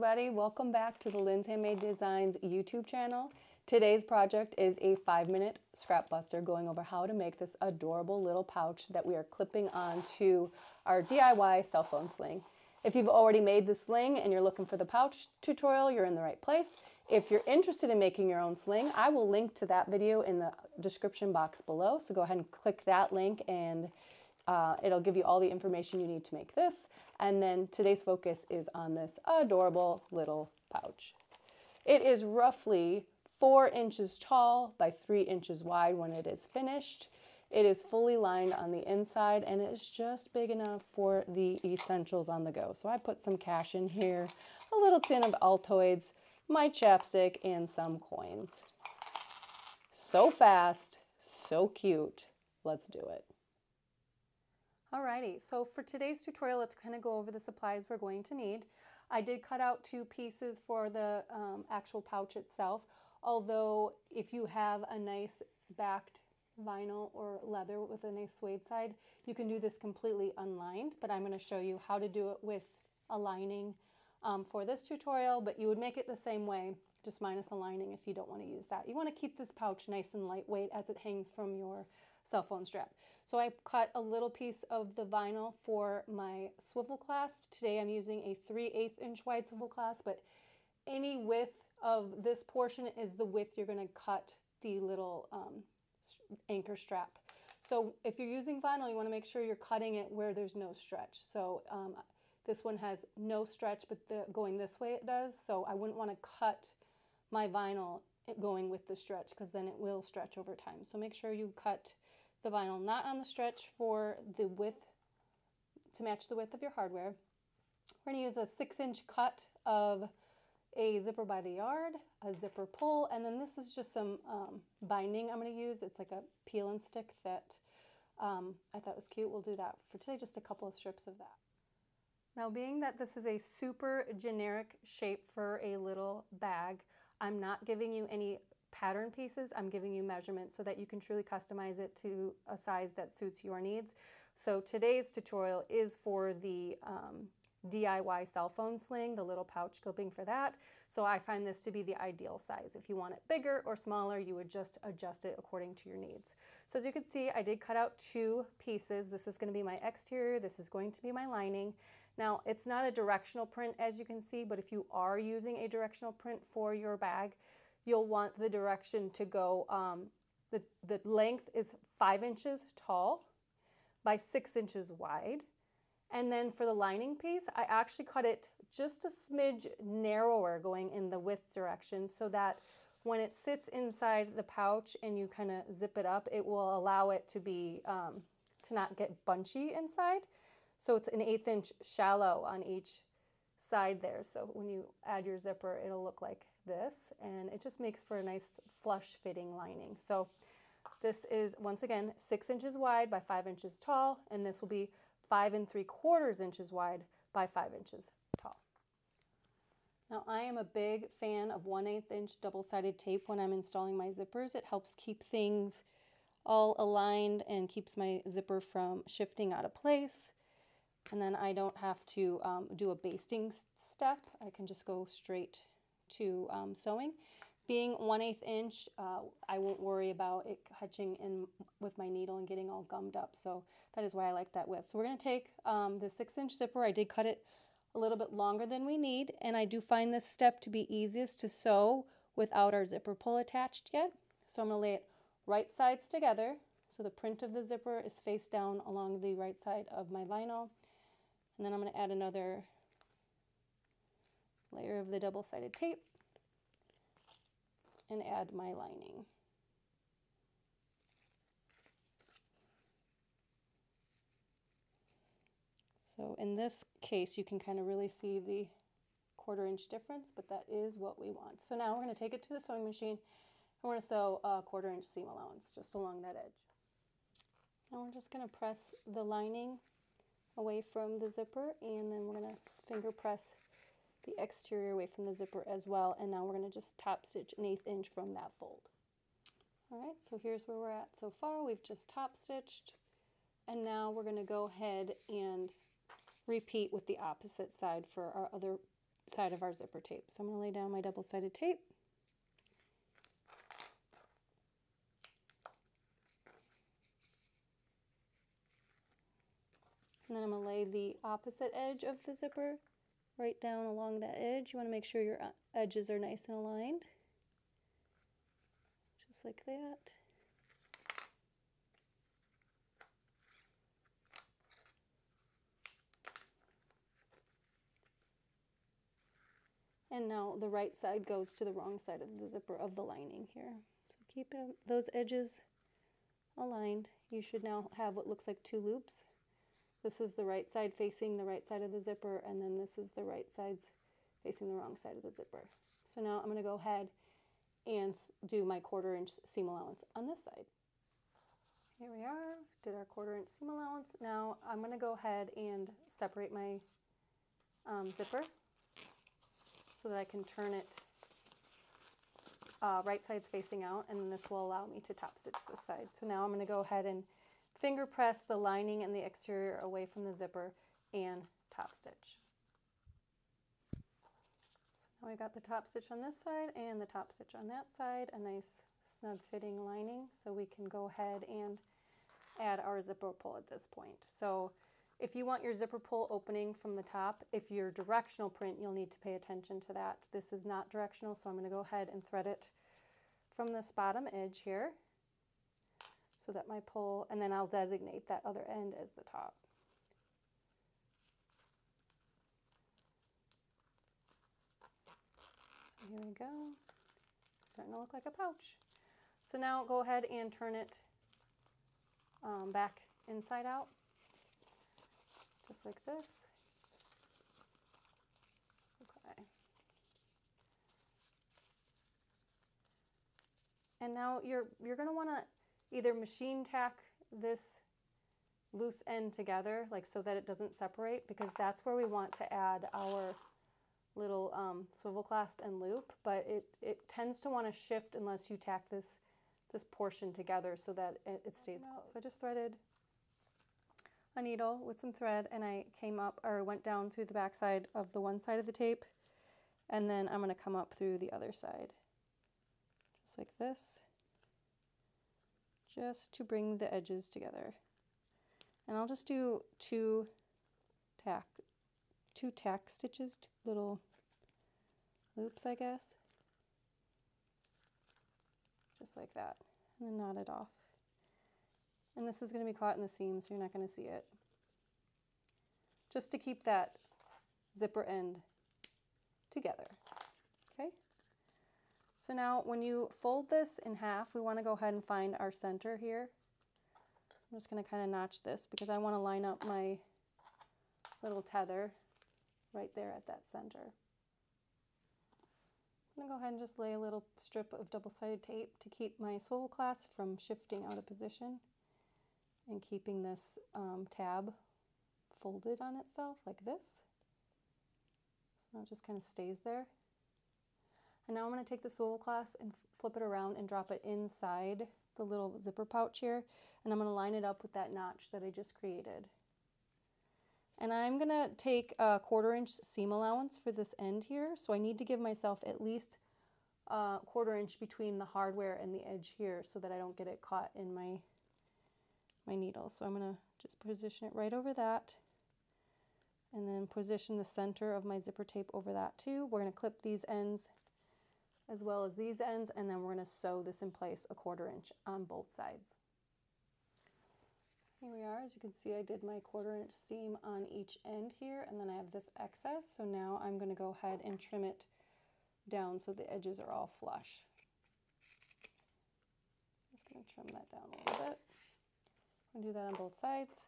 everybody, welcome back to the Lynn's Handmade Designs YouTube channel. Today's project is a 5-minute scrap buster going over how to make this adorable little pouch that we are clipping onto our DIY cell phone sling. If you've already made the sling and you're looking for the pouch tutorial, you're in the right place. If you're interested in making your own sling, I will link to that video in the description box below, so go ahead and click that link and it'll give you all the information you need to make this. And then today's focus is on this adorable little pouch. It is roughly 4 inches tall by 3 inches wide when it is finished. It is fully lined on the inside and it's just big enough for the essentials on the go. So I put some cash in here, a little tin of Altoids, my chapstick, and some coins. So fast, so cute. Let's do it. Alrighty, so for today's tutorial, let's kind of go over the supplies we're going to need. I did cut out 2 pieces for the actual pouch itself, although if you have a nice backed vinyl or leather with a nice suede side, you can do this completely unlined, but I'm going to show you how to do it with a lining for this tutorial, but you would make it the same way, just minus the lining if you don't want to use that. You want to keep this pouch nice and lightweight as it hangs from your cell phone strap. So I cut a little piece of the vinyl for my swivel clasp. Today I'm using a 3/8 inch wide swivel clasp, but any width of this portion is the width you're going to cut the little anchor strap. So if you're using vinyl, you want to make sure you're cutting it where there's no stretch. So this one has no stretch, but going this way it does. So I wouldn't want to cut my vinyl going with the stretch because then it will stretch over time. So make sure you cut the vinyl not on the stretch for the width, to match the width of your hardware. We're going to use a 6-inch cut of a zipper by the yard, a zipper pull, and then this is just some binding I'm going to use. It's like a peel and stick that I thought was cute. We'll do that for today, just a couple of strips of that. Now, being that this is a super generic shape for a little bag, I'm not giving you any pattern pieces. I'm giving you measurements so that you can truly customize it to a size that suits your needs. So today's tutorial is for the DIY cell phone sling, the little pouch clipping for that. So I find this to be the ideal size. If you want it bigger or smaller, you would just adjust it according to your needs. So as you can see, I did cut out 2 pieces. This is going to be my exterior. This is going to be my lining. Now, it's not a directional print, as you can see, but if you are using a directional print for your bag, you'll want the direction to go, the length is 5 inches tall by 6 inches wide. And then for the lining piece, I actually cut it just a smidge narrower going in the width direction so that when it sits inside the pouch and you kind of zip it up, it will allow it to be, to not get bunchy inside. So it's an 1/8 inch shallow on each side there. So when you add your zipper, it'll look like this, and it just makes for a nice flush fitting lining. So this is, once again, 6 inches wide by 5 inches tall, and this will be 5 3/4 inches wide by 5 inches tall. Now, I am a big fan of 1/8 inch double-sided tape when I'm installing my zippers. It helps keep things all aligned and keeps my zipper from shifting out of place. And then I don't have to do a basting step. I can just go straight to sewing. Being 1/8 inch, I won't worry about it catching in with my needle and getting all gummed up. So that is why I like that width. So we're going to take the 6-inch zipper. I did cut it a little bit longer than we need, and I do find this step to be easiest to sew without our zipper pull attached yet. So I'm going to lay it right sides together. So the print of the zipper is face down along the right side of my vinyl. And then I'm going to add another layer of the double-sided tape and add my lining. So in this case, you can kind of really see the 1/4 inch difference, but that is what we want. So now we're going to take it to the sewing machine and we're going to sew a 1/4 inch seam allowance just along that edge. Now we're just going to press the lining away from the zipper, and then we're going to finger press the exterior away from the zipper as well, and now we're going to just top stitch an 1/8 inch from that fold. Alright, so here's where we're at so far. We've just top stitched, and now we're going to go ahead and repeat with the opposite side for our other side of our zipper tape. So I'm going to lay down my double-sided tape. And then I'm going to lay the opposite edge of the zipper right down along that edge. You want to make sure your edges are nice and aligned. Just like that. And now the right side goes to the wrong side of the zipper of the lining here. So keep those edges aligned. You should now have what looks like 2 loops. This is the right side facing the right side of the zipper, and then this is the right sides facing the wrong side of the zipper. So now I'm going to go ahead and do my 1/4 inch seam allowance on this side. Here we are, did our 1/4 inch seam allowance. Now I'm going to go ahead and separate my zipper so that I can turn it right sides facing out, and then this will allow me to top stitch this side. So now I'm going to go ahead and finger press the lining and the exterior away from the zipper and top stitch. So now I got the top stitch on this side and the top stitch on that side, a nice snug fitting lining, so we can go ahead and add our zipper pull at this point. So if you want your zipper pull opening from the top, if you're directional print, you'll need to pay attention to that. This is not directional, so I'm going to go ahead and thread it from this bottom edge here so that my pull, and then I'll designate that other end as the top. So here we go. Starting to look like a pouch. So now go ahead and turn it back inside out. Just like this. Okay. And now you're going to want to either machine tack this loose end together, like so that it doesn't separate, because that's where we want to add our little swivel clasp and loop, but it tends to want to shift unless you tack this portion together so that it stays close. So I just threaded a needle with some thread, and I came up, or went down through the back side of the one side of the tape, and then I'm going to come up through the other side, just like this, just to bring the edges together. And I'll just do two tack stitches, little loops, I guess, just like that, and then knot it off. And this is going to be caught in the seam, so you're not going to see it. Just to keep that zipper end together. Okay? So now when you fold this in half, we want to go ahead and find our center here. I'm just going to kind of notch this because I want to line up my little tether right there at that center. I'm going to go ahead and just lay a little strip of double-sided tape to keep my swivel clasp from shifting out of position, and keeping this tab folded on itself like this. So it just kind of stays there. And now I'm going to take the swivel clasp and flip it around and drop it inside the little zipper pouch here, and I'm going to line it up with that notch that I just created. And I'm going to take a 1/4 inch seam allowance for this end here, so I need to give myself at least a 1/4 inch between the hardware and the edge here so that I don't get it caught in my needle. So I'm going to just position it right over that, and then position the center of my zipper tape over that too. We're going to clip these ends as well as these ends, and then we're going to sew this in place a 1/4 inch on both sides. Here we are. As you can see, I did my 1/4 inch seam on each end here, and then I have this excess, so now I'm going to go ahead and trim it down so the edges are all flush. Just going to trim that down a little bit. I'm going to do that on both sides.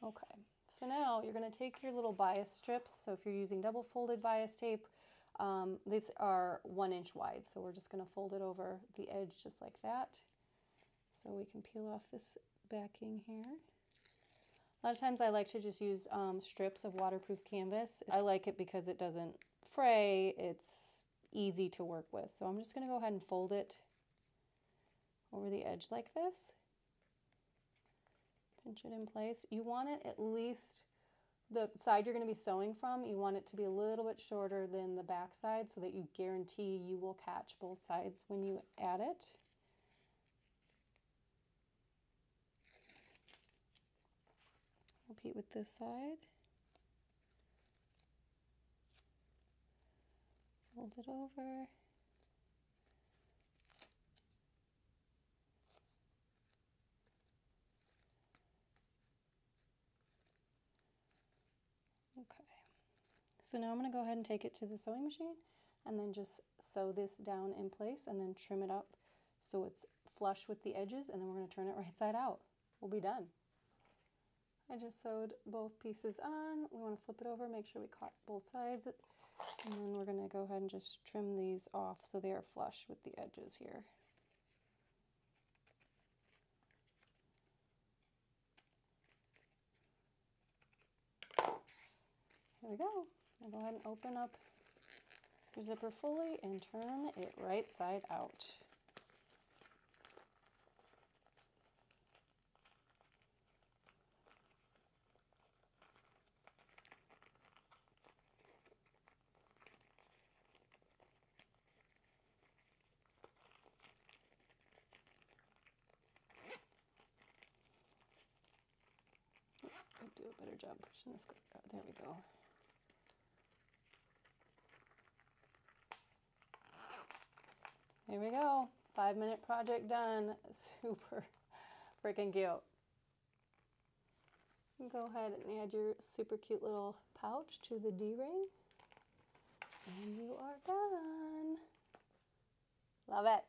Okay, so now you're going to take your little bias strips. So if you're using double folded bias tape, these are 1 inch wide. So we're just going to fold it over the edge just like that. So we can peel off this backing here. A lot of times I like to just use strips of waterproof canvas. I like it because it doesn't fray. It's easy to work with. So I'm just going to go ahead and fold it over the edge like this. Pinch it in place. You want it at least, the side you're going to be sewing from, you want it to be a little bit shorter than the back side so that you guarantee you will catch both sides when you add it. Repeat with this side. Fold it over. Okay, so now I'm going to go ahead and take it to the sewing machine and then just sew this down in place and then trim it up so it's flush with the edges, and then we're going to turn it right side out. We'll be done. I just sewed both pieces on. We want to flip it over, make sure we caught both sides, and then we're going to go ahead and just trim these off so they are flush with the edges here. Here we go. Now go ahead and open up your zipper fully and turn it right side out. I'll do a better job pushing this. There we go. Here we go. 5-minute project done. Super freaking cute. Go ahead and add your super cute little pouch to the D-ring. And you are done. Love it.